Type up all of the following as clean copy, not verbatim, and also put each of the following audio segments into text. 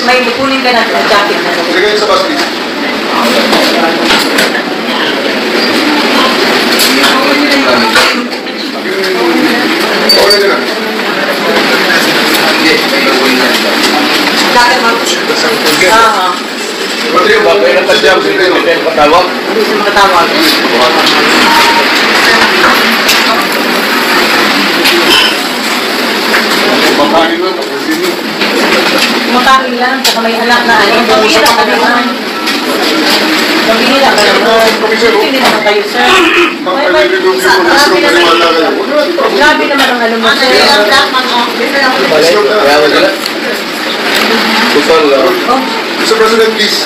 may kunin ka na jacket na. Sige sa bus, please. Okay na. Jacket mo. Matri, bakit na tadyam? Hindi na patawag? Hindi siya makatawag. Makain lang, tapos din. Kumakain lang, saka may anak na ano. Pabihira ka naman. Pabihira ka naman. Hindi naman kayo, sir. Grabe naman ang alam mo, sir. Mr. President, please.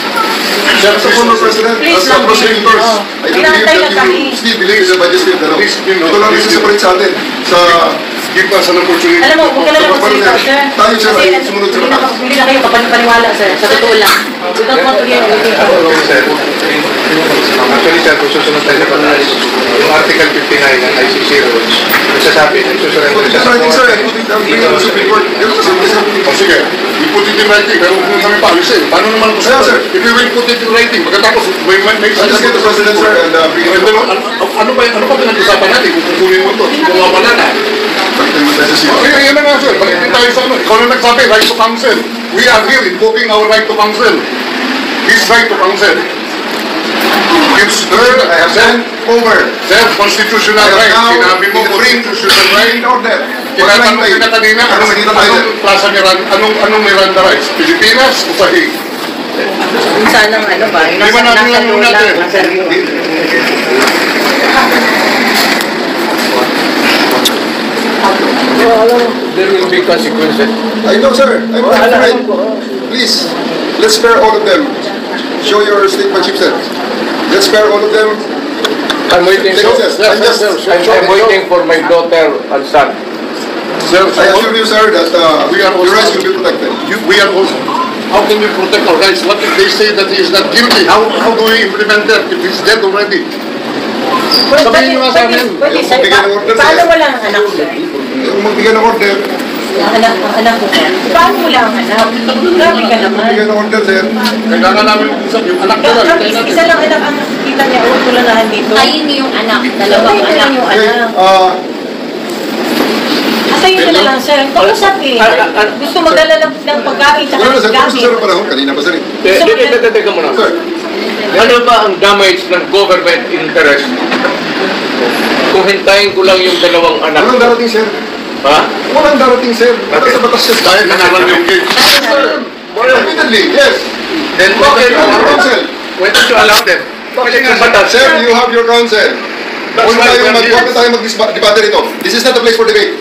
Mr. Former President, as the proceeding first, I don't believe that you still believe in the majesty of the law. Ito lang yung separate sa atin. Sa give us an opportunity. Alam mo, huwag ka na lang magsalita, sir. Tayo, sir, ay sumunod sa batas. Hindi na kayo kapaniwala, sir. Sa totoo lang. We don't want to hear anything. Actually, sir, kung susunod tayo sa pangalis, yung Article 59 ng ICC rules, nagsasabi, nagsusurrender siya sa Sir, I put it down here on the Supreme Court. O sige, you put it in writing, pero kung kami paalisin, paano naman kung Sir, if you will put it in writing, pagkatapos may I just get the President, sir, and bring it Pero ano pa pinag-usapan natin kung kukunin mo ito? Kung nga pala na. Yan na nga, sir. Balikin tayo sa ano. Ikaw na nagsabi, right to counsel. We are here invoking our right to counsel. His right to counsel. Sir, I have sent over. Self-constitutional right. Sinabi mo, constitutional right. In order. Tinatanong kita kanina, anong Miranda rights? Pilipinas o Sahig? Minsan ang ano ba? Di ba natin lang muna natin? There will be consequences. I know, sir. I'm afraid. Please, let's spare all of them. Show your statement, Chief Sir. Let's spare all of them. I'm waiting. I'm waiting for my daughter and son. Sir, I assure you, sir, that your rights will be protected. we are also, how can we protect our rights? What if they say that he is not guilty? How do we implement that if he's dead already? Sabihin nyo nga sa amin. Paano wala ang anak ko? Kung magbigay ng order, Ang anak ko. Paano wala ang anak? Grabe ka naman. magbigay ng order, sir. Kailangan namin usap yung anak ko lang. Isa lang anak ang nakikita niya. Huwag ko lang dito. Kayo niyo yung anak. Dalawang Kayo anak. yung Okay, anak. Atayin ko na lang, sir. Kausap eh. Gusto magdala ng pagkain tsaka wala na, sir. Tapos gamit. sir, panahon. Kanina pa, sir. Teka muna. Sir, Ano ba ang damage ng government interest? Kung hintayin ko lang yung dalawang anak walang ko. darating, sir. Ha? Walang darating, sir. Batas sa batas, sir. Dahil na naman yung case. Yes, sir. Admittedly, yes. Then Okay, counsel. why don't you allow them? Kasi nga batas. Sir, you have your counsel. That's Huwag why tayo we're here. mag-debate rito. This is not the place for debate.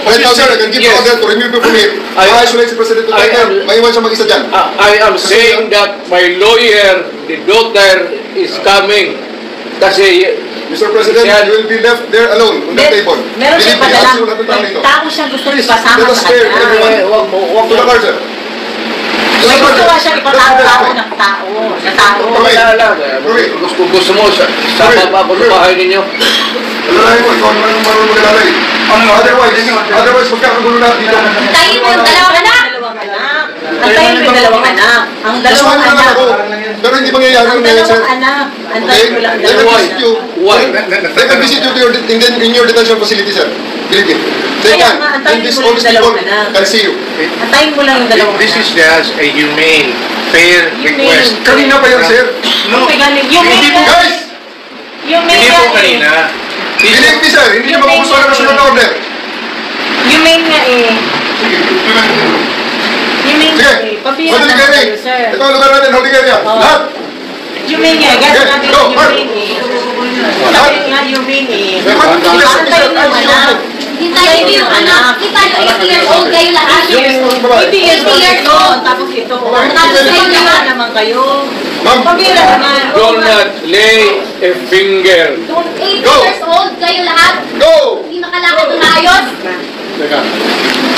Right now, sir, I can give Yes. order to remove you from here. I-isolate si President Duterte. Maiwan siya mag-isa dyan. I am saying that my lawyer, the daughter, is coming. Kasi Mr. President, you will be left there alone on the table. Meron siya Believe me, padala. actually, wala tayong dito. May tao siya gusto Please, ipasama let us sa spare kanya. everyone. To the car, sir. May gusto nga siya ipatao ng tao. Sa tao. wala lang. Kung gusto mo, sama pa ako sa bahay ninyo. Alalahin mo, ikaw naman ang marunong mag-alalay. Otherwise, magkakagulo na dito. Tayo mo yung dalawang anak. Antayin mo yung dalawang anak. Ang dalawang Kasuhan mo naman anak. ako. Pero hindi mangyayari Ang yun ngayon, sir. dalawang anak. Okay? Antayin mo lang ang They can dalawang visit anak. you. Why? They can visit you to in your detention facility, sir. Believe me. They Kaya can. nga, antayin And these mo lang honest yung people dalawang anak. can see you. Antayin mo lang yung dalawang This anak. is just a humane, fair request. Kanina pa yan, sir. No. You Hindi make po, Guys! You make Hindi po kanina. Believe me, sir. Hindi niyo makukusuhan ang national order. You make nga eh. Sige, implement mo. You make Sige. nga eh. Pabira Holding naman area. kayo, sir. Ito ang lugar natin, holding area. Oo. Lahat. You make nga. Gano'n Okay, natin go, yung Mark. ring eh. Lahat. Sabi nga yung ring eh. Antayin mo yung anak. Hintayin mo yung anak. Di ba 80 years old kayo lahat? 80 years old. Tapos ito. Tapos kayo nga naman kayo. Ma'am. Pabira naman. Do not lay a finger. 80 Go. years old kayo lahat. Go! Hindi makalakad ng maayos. Teka.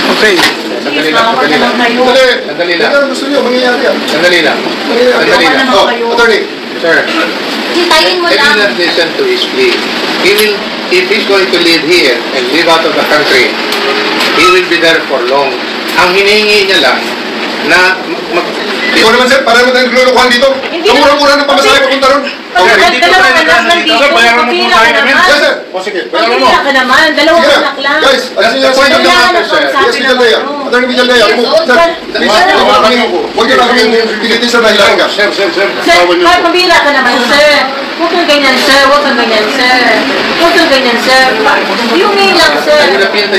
Okay. Please, makawa naman kayo. Sandali lang. Ano gusto niyo? Mangyayari yan. Sandali lang. Mangyayari. Sandali lang. Oh, attorney. Sir, Hintayin mo I did lang. not listen to his plea. He will, if he's going to live here and live out of the country, he will be there for long. Ang hinihingi niya lang, na Ikaw naman sir, para mo tayong glulukuhan dito. Hindi Kamura-mura ng pamasahe papunta ron. Dalawang anak nandito. Sir, bayaran mo po Pagpila sa ka akin namin. naman. Yes sir. O sige, bayaran mo. Pagpila ka naman. Dalawang Sige anak lang. guys, alisin niyo Point sa of the Kailangan matter, sir. ako sa Yes, akin Villalea. naman. Attorney Villalea. Yes, Sir, oo, sir, sir. please, huwag niyo lang kaming pilitin sa dahilan ka. Sir, Sir, tawan niyo kahit po. pambira ka naman, sir. Huwag kang ganyan, sir. Huwag kang ganyan, sir. Huwag kang ganyan, sir. Humane lang, sir.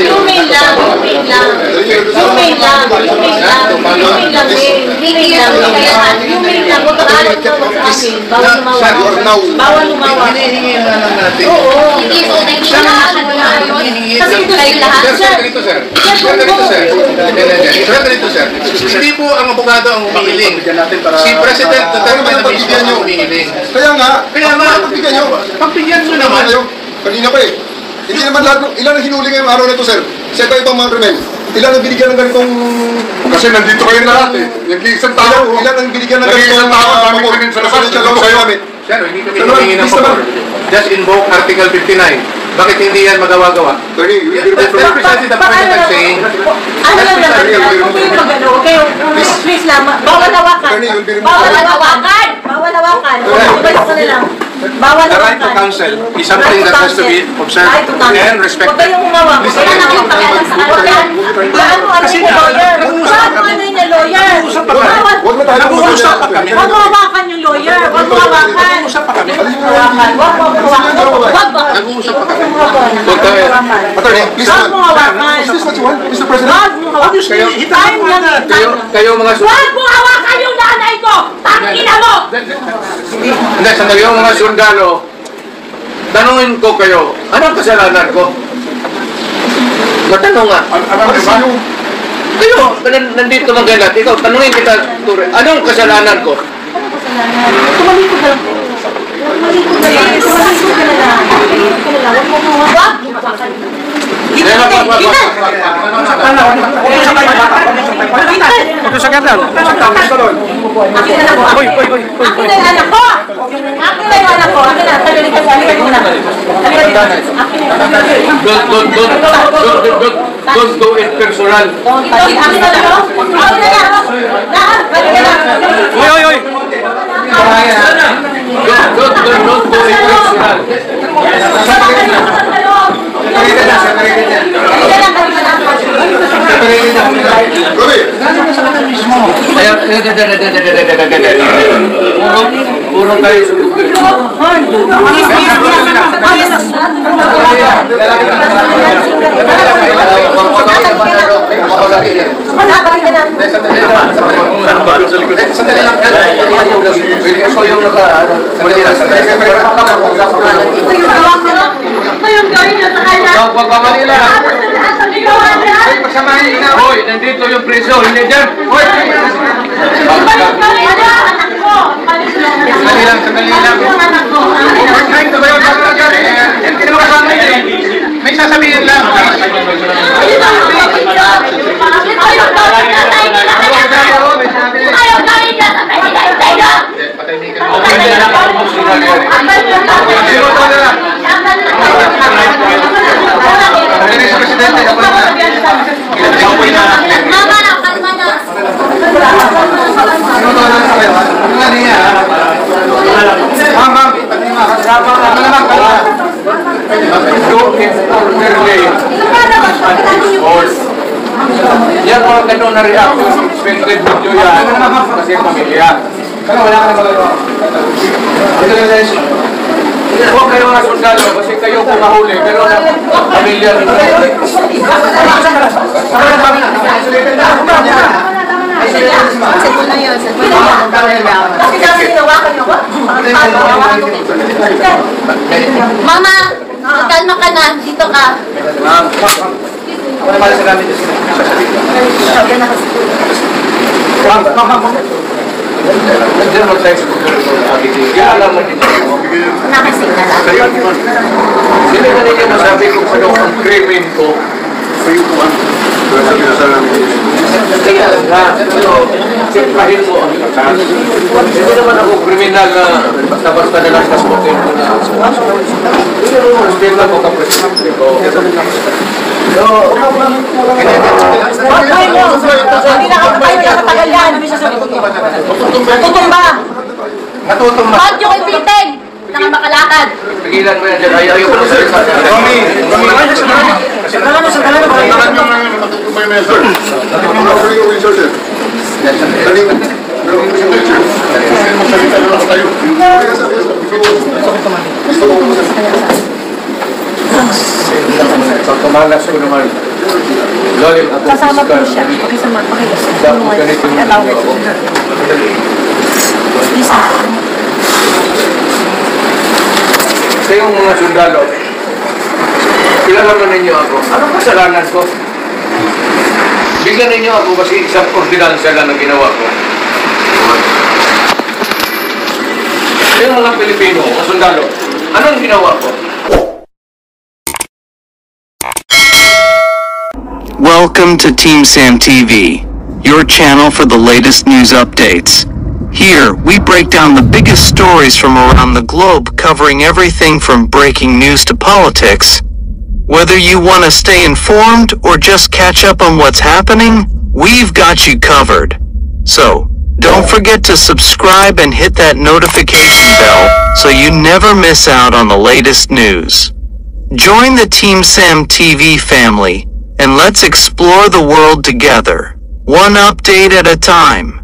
Humane lang. Humane lang. Humane lang. Humane lang. Humane lang, eh. Humane lang. Humane lang. Huwag kang alam sa akin. Bawal lumawa. Bawal lumawa. Hinihingi na lang natin. Oo. Hindi po, Kasi ito kayo lahat, Sir, sir. ganito sir. Sir, ganito sir. Sir, ganito sir. Hindi po ang abogado ang humihiling. Si President Duterte na mismo ang humihiling. Kaya nga, pagbigyan niyo. Pagbigyan mo naman. Kanina pa eh. Hindi naman lahat, ilan ang hinuli ngayong araw na ito, sir? Sa ibang mga krimen. Ilan ang binigyan ng ganitong... Kasi nandito kayo lahat eh. Nag-iisang tao. Ilan ang binigyan ng Nag-iisang ganitong... tao. Dami ko rin sa labas. Presidential laws Kayo. namin. Sir, hindi kami Sir, humingi ng please favor. naman. Just invoke Article 59. Bakit hindi yan magawa-gawa? Attorney, you will That's precisely the point that I'm saying. Ano lang naman, huwag kayong mag-ano, huwag kayong, please lang, bawal hawakan. Attorney, you'll be removed. Bawal hawakan! Bawal hawakan. Ibalik ko na lang. Bawal The right to hawakan. counsel is something that has to be observed Right to counsel. and respected. Huwag kayong humawak. Huwag kayong nakipakialam sa akin. Ano yung lawyer? Ano yung lawyer? Bawal. Huwag na tayo Nag-uusap pa kami. Huwag mo hawakan yung lawyer. Huwag mo hawakan. Nag-uusap pa kami. Hawakan. Huwag mo hawakan. Huwag ba? Nag-uusap pa kami. Huwag tayo. Attorney, please Huwag mo naman. hawakan. Is this what you want, Mr. President? Huwag mo hawakan. Time lang eh. Kayo mga Huwag mo hawakan yung nanay ko! Tangina mo! Hindi, sandali yung mga sundalo. Tanungin ko kayo, anong kasalanan ko? Matanong nga. Kayo, nandito lang kayo lahat. Ikaw, tanungin kita, Ture, anong kasalanan ko? Tumalikod ka lang. Tumalikod ka lang. Tumalikod ka na lang. Tumalikod ka na lang. Huwag mo hawakan. Gita! Akin na po. Akin na yung anak ko. Akin na yung anak ko. Akin na. Tagalit ka sa akin muna. Akin Don't do it personal. Akin na lang. Akin na lang. Lahat. Akin na lang. Don't do it personal. Kaya, puro tayo sa Hoy, nandito yung preso, hindi dyan. Hoy, sandali lang. May sasabihin lang. Yan mga ganun na reaction, expected video yan, kasi pamilya. Huwag kayo mga sundalo, kasi kayo pumahuli, pero pamilya rin. Mama, kalma ka na. Dito ka. Diyan mag-tayo sa pagkakas. Kaya alam mo din. Nakasing na lang. Sino na ninyo masabi kung ano ang krimen ko? Kaya nga, pero simplahin mo ang batas. Hindi naman ako kriminal na basta-basta na lang sa spoken ko na. Still lang ako presidente ko. Bakay mo! Hindi na katagal yan. Natutumba! Natutumba. Bakit yung ipitin? Nakamakalakad. Pigilan mo yan dyan. Ayaw ko na salita. Tumalas ko naman. Lalim ako. Kasama po siya. Pakisama. Allow it. Kayong mga sundalo, kilala mo ninyo ako. Anong kasalanan ko? Bigyan ninyo ako kasi isang ordinansya lang na ginawa ko. Kayong mga Pilipino, mga sundalo, anong ginawa ko? Welcome to Team Sam TV, your channel for the latest news updates. Here, we break down the biggest stories from around the globe, covering everything from breaking news to politics. Whether you want to stay informed or just catch up on what's happening, we've got you covered. So, don't forget to subscribe and hit that notification bell so you never miss out on the latest news. Join the Team Sam TV family, and let's explore the world together, one update at a time.